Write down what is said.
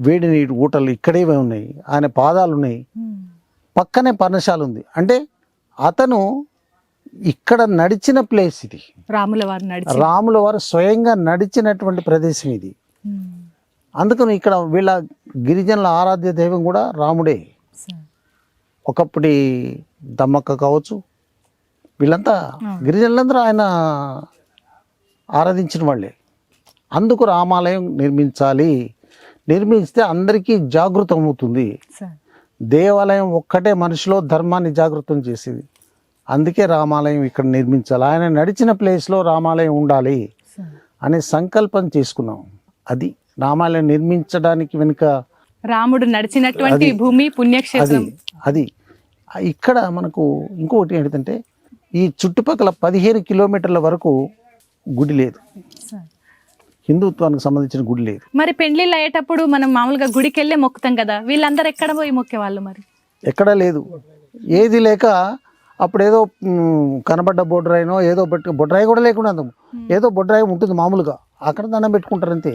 వేడి నీటి ఊటలు ఇక్కడే ఉన్నాయి, ఆయన పాదాలు ఉన్నాయి, పక్కనే పర్ణశాల ఉంది. అంటే అతను ఇక్కడ నడిచిన ప్లేస్ ఇది, రాముల వారు నడిచి రాముల వారు స్వయంగా నడిచినటువంటి ప్రదేశం ఇది. అందుకని ఇక్కడ వీళ్ళ గిరిజనుల ఆరాధ్య దైవం కూడా రాముడే. ఒకప్పటి దమ్మక్క కావచ్చు, వీళ్ళంతా గిరిజనులందరూ ఆయన ఆరాధించిన వాళ్ళే. అందుకు రామాలయం నిర్మించాలి, నిర్మించితే అందరికీ జాగృతం అవుతుంది. దేవాలయం ఒక్కటే మనిషిలో ధర్మాన్ని జాగృతం చేసేది. అందుకే రామాలయం ఇక్కడ నిర్మించాలి, ఆయన నడిచిన ప్లేస్లో రామాలయం ఉండాలి అనే సంకల్పం చేసుకున్నాం. అది రామాలయం నిర్మించడానికి వెనుక రాముడు నడిచినటువంటి భూమి పుణ్యక్షేత్రం. అది ఇక్కడ మనకు ఇంకొకటి ఏంటంటే ఈ చుట్టుపక్కల 15 కిలోమీటర్ల వరకు గుడి లేదు, హిందుత్వానికి సంబంధించిన గుడి లేదు. మరి పెండ్లిళ్ళు అయ్యేటప్పుడు మనం మామూలుగా గుడికి వెళ్ళే మొక్కుతాం కదా, వీళ్ళందరూ ఎక్కడ పోయి మొక్కేవాళ్ళు? మరి ఎక్కడా లేదు, ఏది లేక అప్పుడేదో కనబడ్డ బొడ్రాయినో ఏదో పెట్టి, బొడ్రాయి కూడా లేకుండా ఏదో బొడ్రాయి ఉంటుంది మామూలుగా, అక్కడ దండం పెట్టుకుంటారు అంతే.